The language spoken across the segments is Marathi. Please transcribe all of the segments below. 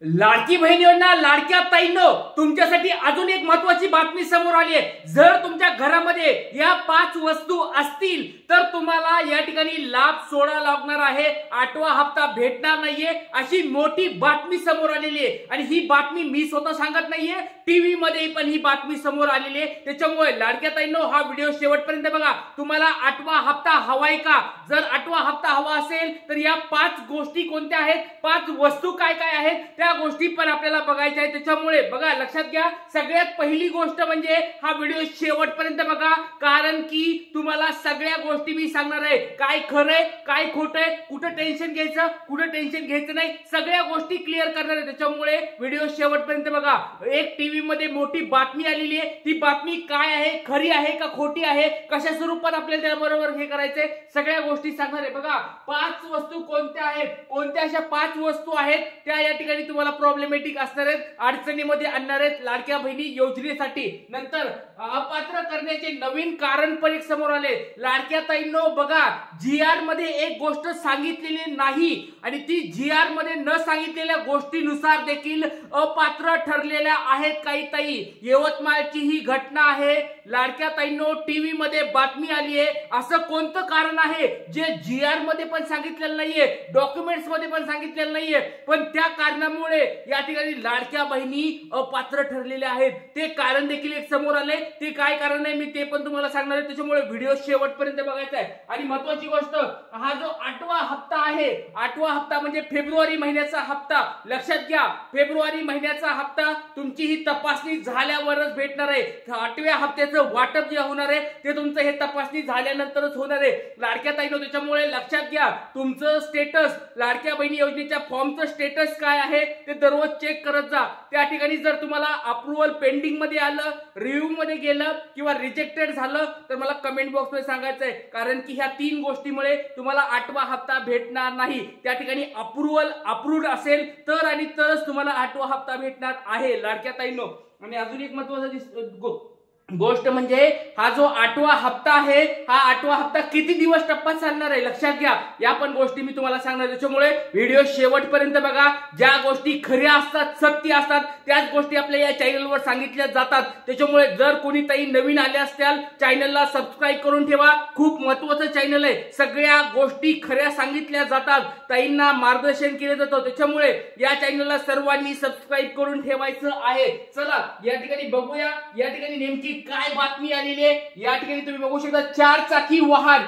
लाडकी बहीण योजना, लाडक्या ताईंनो, तुमच्यासाठी अजून एक महत्त्वाची बातमी समोर आली आहे। जर तुमच्या घरामध्ये या 5 वस्तू असतील तर तुम्हाला या ठिकाणी लाभ सोडा लागणार आहे, 8वा हप्ता भेटणार नाहीये, अशी मोठी बातमी समोर आलेली आहे। आणि ही बातमी मी स्वतः सांगत नाहीये, टीव्ही मध्ये पण ही बातमी समोर आलेली आहे। त्याच्यामुळे लाडक्या ताईंनो, हा व्हिडिओ शेवटपर्यंत बघा। तुम्हाला 8वा हप्ता हवाय का? जर 8वा हप्ता हवा असेल तर या 5 गोष्टी कोणत्या आहेत, 5 वस्तू काय काय आहेत, त्या गोष्टी पण आपल्याला बघायच्या आहेत। त्याच्यामुळे बघा, लक्षात घ्या, सगळ्यात पहिली गोष्ट म्हणजे हा व्हिडिओ शेवटपर्यंत बघा, कारण की तुम्हाला सगळ्या गोष्टी मी सांगणार आहे। काय खरंय, काय खोटंय, कुठं टेन्शन घ्यायचं, कुठं टेन्शन घ्यायचं नाही, सगळ्या गोष्टी क्लिअर करणार आहे। त्याच्यामुळे व्हिडिओ शेवटपर्यंत बघा। एक टीव्ही मध्ये मोठी बातमी आलेली आहे, ती बातमी काय आहे, खरी आहे का खोटी आहे, कशा स्वरूपात आपल्याला त्याबरोबर हे करायचंय, सगळ्या गोष्टी सांगणार आहे। बघा, 5 वस्तू कोणत्या आहेत, कोणत्या अशा 5 वस्तू आहेत त्या या ठिकाणी तुम्हाला प्रॉब्लेमॅटिक असणार आहेत, अडचणीमध्ये आणणार आहेत लाडक्या बहिणी योजनेसाठी। नंतर अपात्र करण्याचे नवीन कारण पण एक समोर आले। लाडक्या ताईंनो बघा, जीआर मध्ये एक गोष्ट सांगितलेली नाही आणि ती जीआर मध्ये न सांगितलेल्या गोष्टीनुसार देखील अपात्र ठरलेल्या आहेत काही ताई। यवतमाळची ही घटना आहे लाडक्या ताईंनो, टीव्ही मध्ये बातमी आली आहे। असं कोणतं कारण आहे जे जीआर मध्ये पण सांगितलेलं नाहीये, डॉक्युमेंट्स मध्ये पण सांगितलेलं नाहीये, पण त्या कारणामुळे या ठिकाणी लाडक्या बहिणी अपात्र ठरलेल्या आहेत। ते कारण देखील एक समोर आले, ते काय कारण आहे मी ते पण तुम्हाला सांगणार आहे। त्याच्यामुळे व्हिडिओ शेवटपर्यंत बघायचा आहे। आणि महत्त्वाची गोष्ट, हा जो 8वा हप्ता आहे, 8वा हप्ता म्हणजे फेब्रुवारी महिन्याचा हप्ता, लक्षात घ्या, फेब्रुवारी महिन्याचा हप्ता तुमची ही तपासणी झाल्यावरच भेटणार आहे। 8व्या हप्त्याचं वाटप जे होणार आहे ते तुमचं हे तपासणी झाल्यानंतरच होणार आहे लाडक्या ताईंनो। त्याच्यामुळे लक्षात घ्या, तुमचं स्टेटस, लाडक्या बहिणी योजनेच्या फॉर्मचं स्टेटस काय आहे ते दररोज चेक करत जा। त्या ठिकाणी जर तुम्हाला अप्रूव्हल पेंडिंग मध्ये आलं, रिव्ह्यू मध्ये गेलं किंवा रिजेक्टेड झालं तर मला कमेंट बॉक्स मध्ये सांगायचंय, कारण की ह्या 3 गोष्टीमुळे तुम्हाला 8वा हप्ता भेटणार नाही। त्या ठिकाणी अप्रूव्हल अप्रूव्ड असेल तर आणि तरच तुम्हाला 8वा हप्ता भेटणार आहे लाडक्या ताईंनो। आणि अजून एक महत्त्वाची गोष्ट म्हणजे हा जो 8वा हप्ता आहे, हा 8वा हप्ता किती दिवस टप्पा चालणार आहे लक्षात घ्या, या पण गोष्टी मी तुम्हाला सांगणार। त्याच्यामुळे व्हिडिओ शेवटपर्यंत बघा। ज्या गोष्टी खऱ्या असतात, सत्य असतात, त्याच गोष्टी आपल्या या चॅनलवर सांगितल्या जातात। त्याच्यामुळे जर कोणी ताई नवीन आले असतील, चॅनलला सबस्क्राईब करून ठेवा, खूप महत्त्वाचं चॅनल आहे। सगळ्या गोष्टी खऱ्या सांगितल्या जातात, ताईंना मार्गदर्शन केलं जातं, त्याच्यामुळे या चॅनलला सर्वांनी सबस्क्राईब करून ठेवायचं आहे। चला या ठिकाणी बघूया, या ठिकाणी नेमकी काय बातमी आलेली आहे। या ठिकाणी तुम्ही बघू शकता, 4 चाकी वाहन,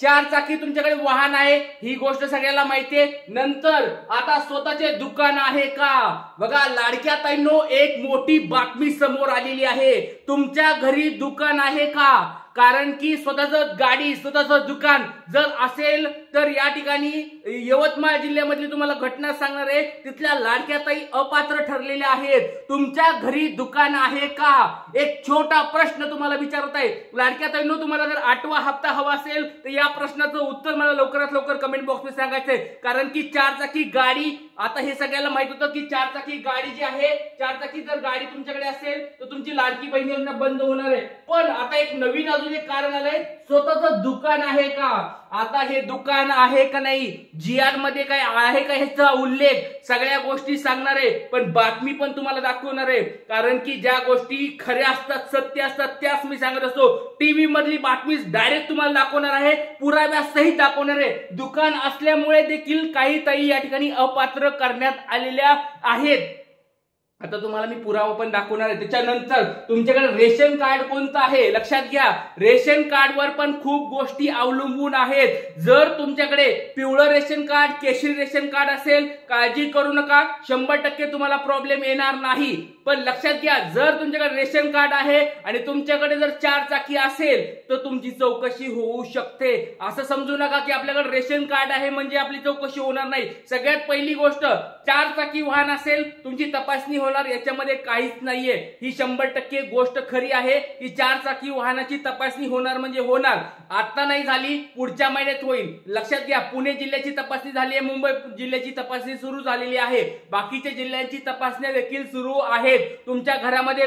4 चाकी तुमच्याकडे वाहन आहे, ही गोष्ट सगळ्याला माहिती आहे। नंतर आता स्वतःचे दुकान आहे का? बघा लाडक्या ताईंनो, एक मोठी बातमी समोर आलेली आहे, तुमच्या घरी दुकान आहे का? कारण की स्वतःचं गाडी, स्वतःचं दुकान जर असेल तर या ठिकाणी यवतमाळ जिल्ह्यामधली तुम्हाला घटना सांगणार आहे, तिथल्या लाडक्या ताई अपात्र ठरलेल्या आहेत। तुमच्या घरी दुकान आहे का? एक छोटा प्रश्न तुम्हाला विचारत आहे लाडक्या ताईंनो। तुम्हाला जर 8वा हप्ता हवा असेल तर या प्रश्नाचं उत्तर मला लवकरात लवकर कमेंट बॉक्स मध्ये सांगायचंय, कारण की 4 चाकी गाडी, आता हे सगळ्याला माहित होतं की 4 चाकी गाडी जी आहे, 4 चाकी जर गाडी तुमच्याकडे असेल तर तुमची लाडकी बहीण योजना बंद होणार आहे। पण आता एक नवीन अजून एक कारण आलंय, स्वतःचं दुकान आहे का? आता हे दुकान आहे का नाही, जीआर मध्ये काय आहे का ह्याचा उल्लेख, सगळ्या गोष्टी सांगणार आहे। पण बातमी पण तुम्हाला दाखवणार आहे, कारण की ज्या गोष्टी खऱ्या असतात, सत्य असतात, त्याच मी सांगत असतो। टीव्ही मधली बातमी डायरेक्ट तुम्हाला दाखवणार आहे, पुराव्यासहित दाखवणार आहे। दुकान असल्यामुळे देखील काही ताई या ठिकाणी अपात्र करण्यात आलेल्या आहेत। आता तुम्हाला मी पुरावा पण दाखवणार आहे। त्याच्यानंतर तुमच्याकडे रेशन कार्ड कोणतं आहे लक्षात घ्या, रेशन कार्डवर पण खूप गोष्टी अवलंबून आहेत। जर तुमच्याकडे पिवळं रेशन कार्ड, केशरी रेशन कार्ड असेल, काळजी करू नका, 100% तुम्हाला प्रॉब्लेम येणार नाही। पण लक्षात घ्या, जर तुमच्याकडे रेशन कार्ड आहे आणि तुमच्याकडे जर 4 चाकी असेल तर तुमची चौकशी होऊ शकते। असं समजू नका की आपल्याकडे रेशन कार्ड आहे म्हणजे आपली चौकशी होणार नाही। सगळ्यात पहिली गोष्ट, 4 चाकी वाहन असेल तुमची तपासणी होणार मिळणार याच्यामध्ये काहीच नाहीये। ही 100% गोष्ट खरी आहे की 4 चाकी वाहनाची तपासणी होणार म्हणजे होणार। आता नाही झाली, पुढच्या महिन्यात होईल। लक्षात घ्या, पुणे जिल्ह्याची तपासणी झाली आहे, मुंबई जिल्ह्याची तपासणी सुरू झालेली आहे, बाकीच्या जिल्ह्यांची तपासण्या देखील सुरू आहेत। तुमच्या घरामध्ये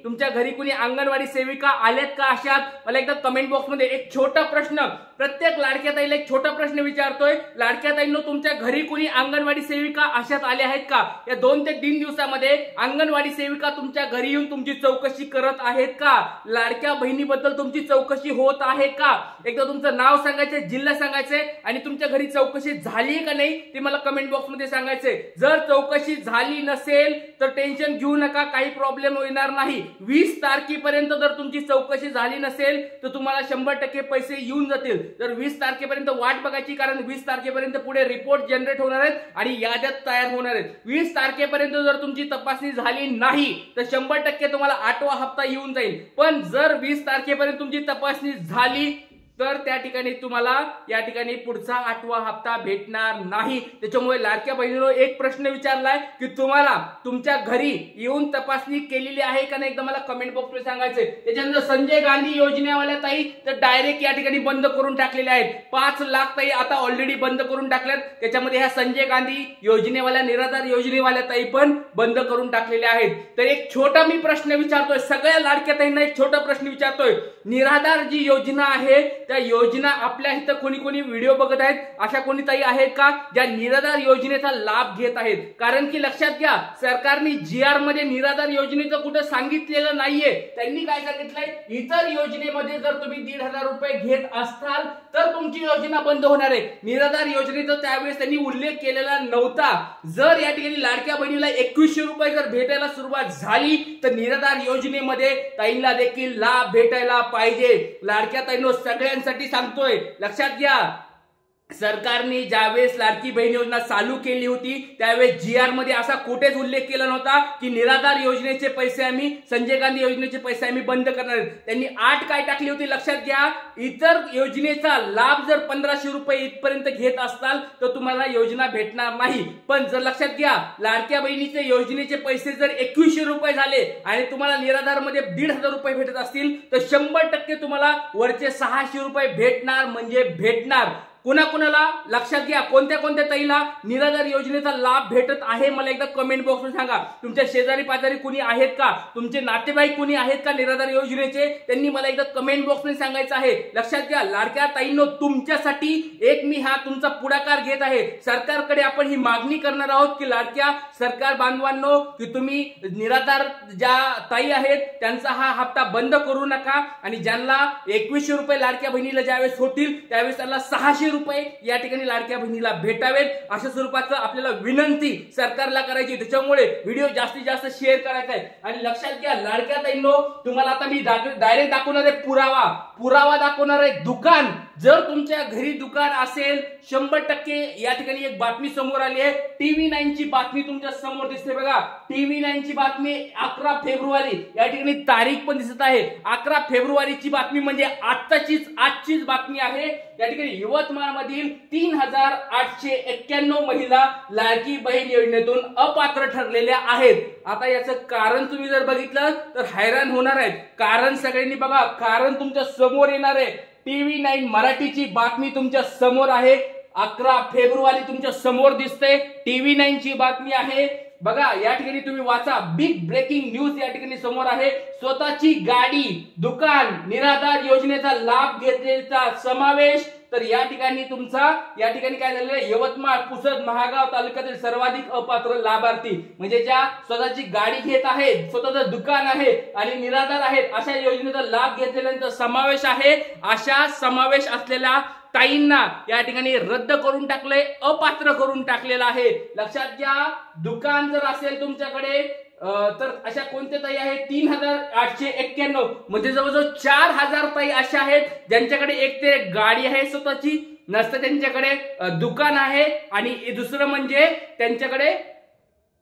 तुमच्या घरी कोणी अंगणवाडी सेविका आल्यात का अशात? मला एकदा कमेंट बॉक्स मध्ये एक छोटा प्रश्न, प्रत्येक लाडक्या ताईला एक छोटा प्रश्न विचारतोय, लाडक्या ताईंनो तुमच्या घरी कोणी अंगणवाडी सेविका अशात आल्या आहेत का? या 2 ते 3 दिवसामध्ये अंगणवाडी सेविका तुमच्या घरी येऊन तुमची चौकशी करत आहेत का? लाडक्या बहिणीबद्दल तुमची चौकशी होत आहे का? एकदा तुमचं नाव सांगायचं, जिल्हा सांगायचंय आणि तुमच्या घरी चौकशी झाली का नाही ते मला कमेंट बॉक्स मध्ये सांगायचंय। जर चौकशी झाली नसेल तर टेन्शन घेऊ नका, काही प्रॉब्लेम येणार नाही। 20 तारखेपर्यंत जर तुमची चौकशी झाली नसेल तर तुम्हाला 100% पैसे येऊन जातील। तर 20 तारखेपर्यंत वाट बघायची, कारण 20 तारखेपर्यंत पुढे रिपोर्ट जनरेट होणार आहेत आणि याद्यात तयार होणार आहेत। 20 तारखेपर्यंत जर तुमची तपासणी झाली नाही तर 100% तुम्हाला 8वा हप्ता येऊन जाईल। पण जर 20 तारखेपर्यंत तुमची तपासणी झाली तर त्या ठिकाणी तुम्हाला या ठिकाणी पुढचा 8वा हप्ता भेटणार नाही। त्याच्यामुळे लाडक्या बहिणींनो एक प्रश्न विचारलाय की तुम्हाला तुमच्या घरी येऊन तपासणी केलेली आहे का नाही, एकदा मला कमेंट बॉक्स मध्ये सांगायचंय। त्याच्यानंतर संजय गांधी योजनेवाल्या ताई तर डायरेक्ट या ठिकाणी बंद करून टाकलेले आहेत। 5 लाख ताई आता ऑलरेडी बंद करून टाकल्यात। त्याच्यामध्ये ह्या संजय गांधी योजनेवाल्या, निराधार योजनेवाल्या ताई पण बंद करून टाकलेल्या आहेत। तर एक छोटा मी प्रश्न विचारतोय, सगळ्या लाडक्या ताईंना एक छोटा प्रश्न विचारतोय, निराधार जी योजना आहे त्या योजना आपल्या इथं कोणी व्हिडिओ बघत आहेत, अशा कोणी ताई आहेत का ज्या निराधार योजनेचा लाभ घेत आहेत? कारण की लक्षात घ्या, सरकारने GR मध्ये निराधार योजनेचं कुठं सांगितलेलं नाहीये। त्यांनी काय सांगितलंय, इतर योजनेमध्ये जर तुम्ही 1,500 रुपये घेत असताल तर तुमची योजना बंद होणार आहे। निराधार योजनेचा त्यावेळेस त्यांनी उल्लेख केलेला नव्हता। जर या ठिकाणी लाडक्या बहिणीला 2100 रुपये जर भेटायला सुरुवात झाली तर निराधार योजनेमध्ये ताईंना देखील लाभ भेटायला पाहिजे। लाडक्या ताईंनो सगळ्यांसाठी सांगतोय, लक्षात घ्या, सरकारने ज्यावेळेस लाडकी बहीण योजना चालू केली होती त्यावेळेस GR मध्ये असा कुठेच उल्लेख केला नव्हता की निराधार योजनेचे पैसे आम्ही, संजय गांधी योजनेचे पैसे आम्ही बंद करणार आहेत। त्यांनी 8 काय टाकली होती लक्षात घ्या, इतर योजनेचा लाभ जर 1500 रुपये इथपर्यंत घेत असताल तर तुम्हाला योजना भेटणार नाही। पण जर लक्षात घ्या, लाडक्या बहिणीचे योजनेचे पैसे जर 2100 रुपये झाले आणि तुम्हाला निराधार मध्ये 1,500 रुपये भेटत असतील तर 100% तुम्हाला वरचे 600 रुपये भेटणार म्हणजे भेटणार। कुणाकुणाला लक्षात घ्या, कोणत्या कोणत्या ताईला निराधार योजनेचा लाभ भेटत आहे मला एकदा कमेंट बॉक्स मध्ये सांगा। तुमच्या शेजारी पाजारी कुणी आहेत का, तुमचे नातेवाईक कुणी आहेत का निराधार योजनेचे, त्यांनी मला एकदा कमेंट बॉक्स मध्ये सांगायचं आहे। लक्षात घ्या लाडक्या ताईंनो, तुमच्यासाठी एक मी हा तुमचा पुढाकार घेत आहे। सरकारकडे आपण ही मागणी करणार आहोत की लाडक्या सरकार बांधवांनो, की तुम्ही निराधार ज्या ताई आहेत त्यांचा हा हप्ता बंद करू नका आणि ज्यांना 2100 रुपये लाडक्या बहिणीला ज्यावेळेस होतील त्यावेळेस त्यांना 600 रुपये या ठिकाणी लाडक्या बहिणीला भेटावेत, अशा स्वरूपाचं आपल्याला विनंती सरकारला करायची। त्याच्यामुळे व्हिडिओ जास्तीत जास्त शेअर करायचा आहे। आणि लक्षात घ्या लाडक्या ताईंनो, तुम्हाला आता मी डायरेक्ट दाखवणार आहे पुरावा दाखवणार आहे दुकान। जर तुमच्या घरी दुकान असेल 100% या ठिकाणी एक बातमी समोर आली आहे। TV9 ची बातमी तुमच्या समोर दिसते बघा, TV9 ची बातमी 11 फेब्रुवारी, या ठिकाणी तारीख पण दिसत आहे 11 फेब्रुवारीची बातमी, म्हणजे आजचीच बातमी आहे। या ठिकाणी यवतमाळ मधील 3891 महिला लाडकी बहीण योजनेतून अपात्र ठरलेल्या आहेत। आता याचं कारण तुम्ही जर बघितलं तर हैराण होणार आहेत। कारण सगळ्यांनी बघा, कारण तुमच्या समोर येणार आहे। TV9 मराठीची बातमी तुमच्या समोर आहे, 11 फेब्रुवारी तुमच्या समोर दिसते, TV9 ची बातमी आहे बघा। या ठिकाणी तुम्ही वाचा, बिग ब्रेकिंग न्यूज या ठिकाणी समोर आहे। स्वतःची गाडी, दुकान, निराधार योजनेचा लाभ घेतलेला समावेश। तर या ठिकाणी तुमचा या ठिकाणी काय झालेलं आहे, यवतमाळ, पुसद, महागाव तालुक्यातील सर्वाधिक अपात्र लाभार्थी म्हणजे ज्या स्वतःची गाडी घेत आहेत, स्वतःचं दुकान आहे आणि निराधार आहेत, अशा योजनेचा लाभ घेतलेल्यांचा समावेश आहे। अशा समावेश असलेल्या ताईंना या ठिकाणी रद्द करून टाकले, अपात्र करून टाकलेला आहे। लक्षात घ्या, दुकान जर असेल तुमच्याकडे तर अशा कोणत्या ताई आहेत, 3891 म्हणजे जवळजवळ 4000 ताई अशा आहेत ज्यांच्याकडे एक ते गाडी आहे स्वतःची, नसतं त्यांच्याकडे दुकान आहे, आणि दुसरं म्हणजे त्यांच्याकडे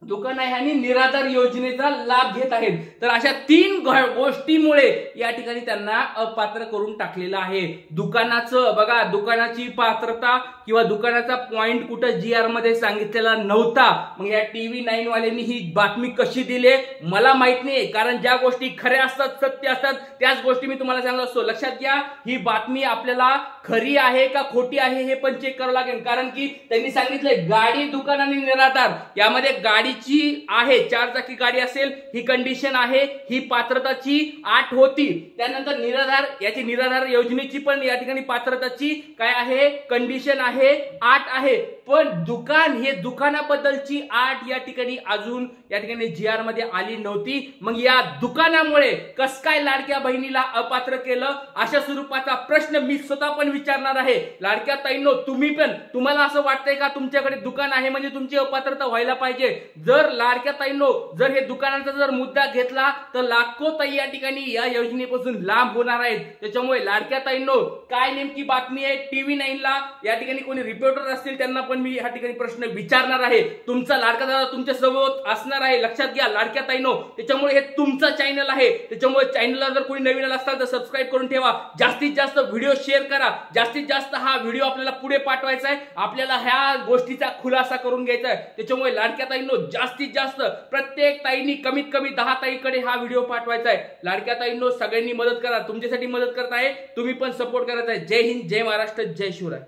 दुकान आहे आणि निराधार योजनेचा लाभ घेत आहेत. तर अशा 3 गोष्टीमुळे या ठिकाणी त्यांना अपात्र करून टाकलेलं आहे. दुकानाचं बघा, दुकानाची पात्रता किंवा दुकानाचा पॉइंट कुठं GR मध्ये सांगितलेला नव्हता. मग या TV9 वाल्यांनी ही बातमी कशी दिली मला माहित नाही, कारण ज्या गोष्टी खऱ्या असतात, सत्य असतात, त्याच गोष्टी मी तुम्हाला सांगत असतो. लक्षात घ्या, ही बातमी आपल्याला खरी आहे का खोटी आहे हे पण चेक करावं लागेल, कारण की त्यांनी सांगितलंय गाडी, दुकान आणि निराधार यामध्ये गाडीची आहे 4 चाकी गाडी असेल ही कंडिशन आहे, ही पात्रताची 8 होती. त्यानंतर निराधार, याची निराधार योजनेची पण या ठिकाणी पात्रताची काय आहे, कंडिशन आहे 8 आहे. पण दुकान, हे दुकानाबद्दलची 8 या ठिकाणी अजून या ठिकाणी GR मध्ये आली नव्हती. मग या दुकानामुळे कस काय लाडक्या बहिणीला अपात्र केलं, अशा स्वरूपाचा प्रश्न मी स्वतः पण विचारणार आहे. लाडक्या ताईंनो, तुम्ही पण, तुम्हाला असं वाटतंय का तुमच्याकडे दुकान आहे म्हणजे तुमची अपात्रता व्हायला पाहिजे? जर लाडक्या ताईंनो, जर हे दुकानाचा जर मुद्दा घेतला तर लाखो ताई या ठिकाणी या योजनेपासून लांब होणार आहेत. त्याच्यामुळे लाडक्या ताईंनो, काय नेमकी बातमी आहे? TV9 ला या ठिकाणी कोणी रिपोर्टर असतील त्यांना पण मी या ठिकाणी प्रश्न विचारणार आहे. तुमचा लाडका दादा तुमच्या सोबत असणार आहे, लक्षात घ्या लाडक्या ताईंनो. त्याच्यामुळे हे तुमचं चॅनल आहे, त्याच्यामुळे चॅनलला जर कोणी नवीन असाल तर सबस्क्राईब करून ठेवा. जास्तीत जास्त व्हिडिओ शेअर करा, जास्तीत जास्त हा व्हिडिओ आपल्याला पुढे पाठवायचा आहे, आपल्याला ह्या गोष्टीचा खुलासा करून घ्यायचा आहे. त्याच्यामुळे लाडक्या ताईंनो, जास्तीत जास्त प्रत्येक ताईंनी कमीत कमी 10 ताईकडे हा व्हिडिओ पाठवायचा आहे. लाडक्या ताईंनो, सगळ्यांनी मदत करा, तुमच्यासाठी मदत करत आहे, तुम्ही पण सपोर्ट करायचा आहे. जय हिंद, जय महाराष्ट्र, जय शिवराय.